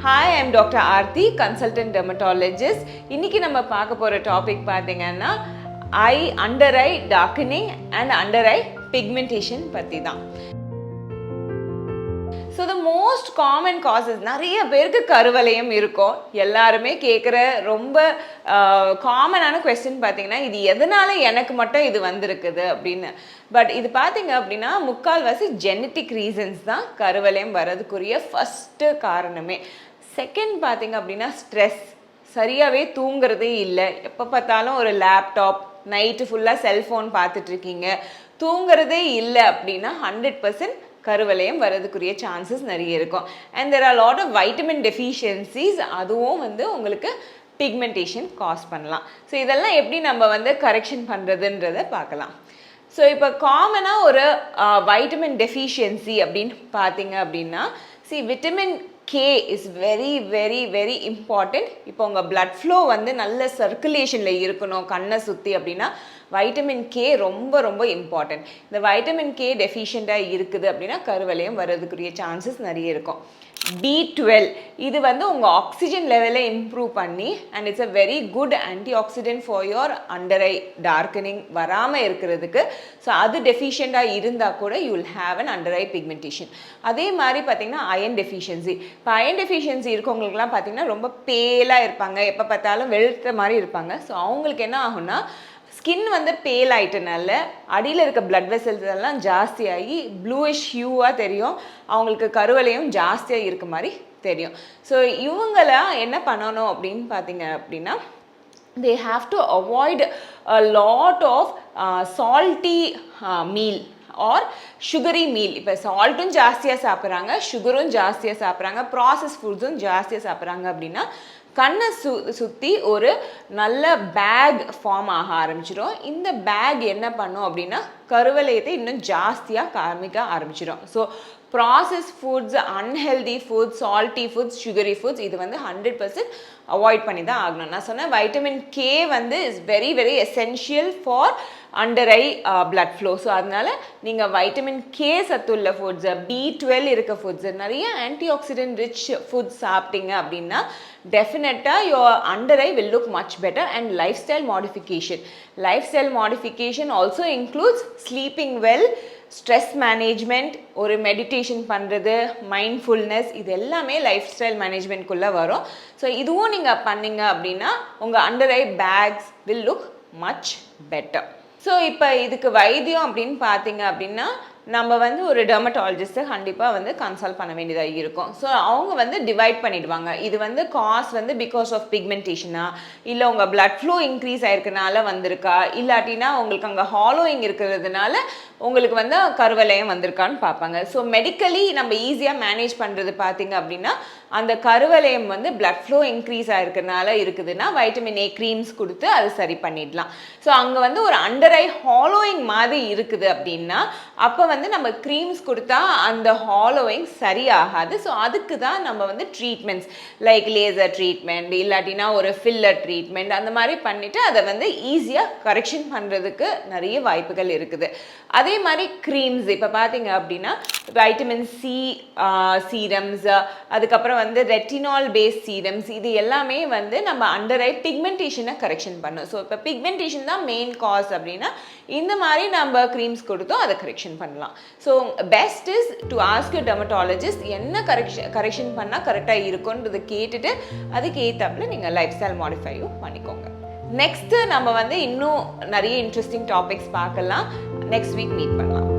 Hi, I am Dr. Aarti, consultant dermatologist. இன்னைக்கு நம்ம பார்க்க போற டாபிக் பாத்தீங்கன்னா under eye darkening and under eye pigmentation பத்தி தான். So the most common causes நிறைய பேருக்கு கருவளையம் இருக்கும். எல்லாருமே கேக்குற ரொம்ப காமனான क्वेश्चन பாத்தீங்கன்னா இது எதனால எனக்கு மட்டும் இது வந்திருக்குது அப்படினு. பட் இது பாத்தீங்க அப்படினா முக்கால்வாசி ஜெனடிக் ரீசன்ஸ் தான் கருவளையம் வரதுக்குரிய ஃபர்ஸ்ட் காரணமே. செகண்ட் பாத்தீங்க அப்படினா ஸ்ட்ரெஸ். சரியாவே தூங்குறதே இல்லை. எப்போ பார்த்தாலும் ஒரு லேப்டாப் நைட்டு ஃபுல்லாக செல்ஃபோன் பார்த்துட்டு இருக்கீங்க, தூங்குறதே இல்லை அப்படின்னா 100% கருவளையம் வரதுக்குரிய சான்சஸ் நிறைய இருக்கும். And there are lot of vitamin deficiencies, அதுவும் வந்து உங்களுக்கு பிக்மெண்டேஷன் காஸ் பண்ணலாம். ஸோ இதெல்லாம் எப்படி நம்ம கரெக்ஷன் பண்ணுறதுன்றதை பார்க்கலாம். ஸோ இப்போ காமனாக ஒரு வைட்டமின் டெஃபிஷியன்சி அப்படின்னு பார்த்தீங்க அப்படின்னா, vitamin K is very very very important. இப்போ உங்கள் blood flow நல்ல சர்க்குலேஷனில் இருக்கணும் கண்ணை சுற்றி அப்படின்னா வைட்டமின் K ரொம்ப ரொம்ப இம்பார்ட்டன்ட். இந்த வைட்டமின் K டெஃபிஷியண்ட்டாக இருக்குது அப்படின்னா கருவளையம் வர்றதுக்குரிய சான்சஸ் நிறைய இருக்கும். B12 இது உங்கள் ஆக்சிஜன் லெவலை இம்ப்ரூவ் பண்ணி and it's a very good anti accident for your under eye darkening வராமல் இருக்கிறதுக்கு. ஸோ அது டெஃபிஷியண்ட்டாக இருந்தால் கூட you will have an under eye pigmentation. அதே மாதிரி பார்த்தீங்கன்னா அயன் டெஃபிஷியன்சி. இப்போ அயன் டெஃபிஷியன்சி இருக்கவங்களுக்குலாம் பார்த்தீங்கன்னா ரொம்ப பேலாக இருப்பாங்க, எப்போ பார்த்தாலும் வெளுத்த மாதிரி இருப்பாங்க. ஸோ அவங்களுக்கு என்ன ஆகும்னா ஸ்கின் பேல் ஆகிட்டனால அடியில் இருக்க பிளட் வெசல்ஸ் எல்லாம் ஜாஸ்தியாகி ப்ளூயிஷ் ஹியூவாக தெரியும், அவங்களுக்கு கருவளையும் ஜாஸ்தியாக இருக்க மாதிரி தெரியும். ஸோ இவங்களாம் என்ன பண்ணணும் அப்படின்னு பார்த்தீங்க அப்படின்னா, they have to avoid a lot of salty meal or sugary meal. இப்போ சால்ட்டும் ஜாஸ்தியாக சாப்பிட்றாங்க, சுகரும் ஜாஸ்தியாக சாப்பிட்றாங்க, ப்ராசஸ் ஃபுட்ஸும் ஜாஸ்தியாக சாப்பிட்றாங்க அப்படின்னா கண்ணை சுற்றி ஒரு நல்ல பேக் ஃபார்ம் ஆக ஆரம்பிச்சிடும். இந்த பேக் என்ன பண்ணும் அப்படின்னா கருவளையத்தை இன்னும் ஜாஸ்தியாக காமிக்க ஆரம்பிச்சிடும். So process foods, unhealthy foods, salty foods, sugary foods இது 100% அவாய்ட் பண்ணி தான் ஆகணும். நான் சொன்னேன் vitamin K is very very essential for under eye blood flow. So அதனால நீங்கள் வைட்டமின் K சத்துள்ள ஃபுட்ஸ், B12 இருக்க ஃபுட்ஸ், நிறைய ஆன்டி ஆக்சிடென்ட் ரிச் ஃபுட்ஸ் சாப்பிட்டீங்க அப்படின்னா டெஃபினட்டாக your under I will look much better. And life style modification. Life style modification also includes sleeping well, stress management, ஒரு meditation பண்ணுறது, மைண்ட்ஃபுல்னஸ், இது எல்லாமே லைஃப் ஸ்டைல் மேனேஜ்மெண்ட்குள்ளே வரும். ஸோ இதுவும் நீங்கள் பண்ணீங்க அப்படின்னா உங்கள் under eye bags will look much better. So இப்போ இதுக்கு வைத்தியம் அப்படின்னு பார்த்தீங்க அப்படின்னா நம்ம ஒரு டெர்மட்டாலஜிஸ்ட்டை கண்டிப்பாக கன்சல்ட் பண்ண வேண்டியதாக இருக்கும். ஸோ அவங்க டிவைட் பண்ணிடுவாங்க. இது காஸ் பிகாஸ் ஆஃப் பிக்மெண்டேஷனா, இல்லை உங்கள் பிளட் ஃப்ளோ இன்க்ரீஸ் ஆயிருக்கனால வந்திருக்கா, இல்லாட்டினா உங்களுக்கு அங்கே ஹாலோயிங் இருக்கிறதுனால உங்களுக்கு கருவளையம் வந்திருக்கான்னு பார்ப்பாங்க. ஸோ மெடிக்கலி நம்ம ஈஸியாக மேனேஜ் பண்ணுறது பார்த்தீங்க அப்படின்னா அந்த கருவளையம் பிளட் ஃப்ளோ இன்க்ரீஸ் ஆயிருக்கனால இருக்குதுன்னா வைட்டமின் A க்ரீம்ஸ் கொடுத்து அது சரி பண்ணிடலாம். ஸோ அங்கே ஒரு அண்டர் ஐ ஹாலோயிங் மாதிரி இருக்குது அப்படின்னா அப்போ நம்ம க்ரீம்ஸ் கொடுத்தா அந்த ஹாலோயிங் சரியாகாது. ஸோ அதுக்கு தான் நம்ம ட்ரீட்மெண்ட்ஸ் லைக் லேசர் ட்ரீட்மெண்ட், இல்லாட்டினா ஒரு ஃபில்லர் ட்ரீட்மெண்ட் அந்த மாதிரி பண்ணிவிட்டு அதை ஈஸியாக கரெக்ஷன் பண்ணுறதுக்கு நிறைய வாய்ப்புகள் இருக்குது. அதே மாதிரி க்ரீம்ஸ் இப்போ பார்த்தீங்க அப்படின்னா வைட்டமின் C சீரம்ஸ், அதுக்கப்புறம் ரெட்டினால் பேஸ் சீரம்ஸ், இது எல்லாமே நம்ம அண்டர் ஐ பிக்மெண்டேஷனை கரெக்ஷன் பண்ணும். ஸோ இப்போ பிக்மெண்டேஷன் தான் மெயின் காஸ் அப்படின்னா இந்த மாதிரி நம்ம க்ரீம்ஸ் கொடுத்தோம் அதை கரெக்ஷன் பண்ணலாம். So best is to ask you dermatologist என்ன கரெக்ஷன் பண்ணால் கரெக்டாக இருக்கும்ன்றதை கேட்டுட்டு அதுக்கு ஏற்றாப்புல நீங்கள் லைஃப் ஸ்டைல் மாடிஃபையும் பண்ணிக்கோங்க. நெக்ஸ்ட்டு நம்ம இன்னும் நிறைய இன்ட்ரெஸ்டிங் டாபிக்ஸ் பார்க்கலாம். நெக்ஸ்ட் வீக் மீட் பண்ணலாம்.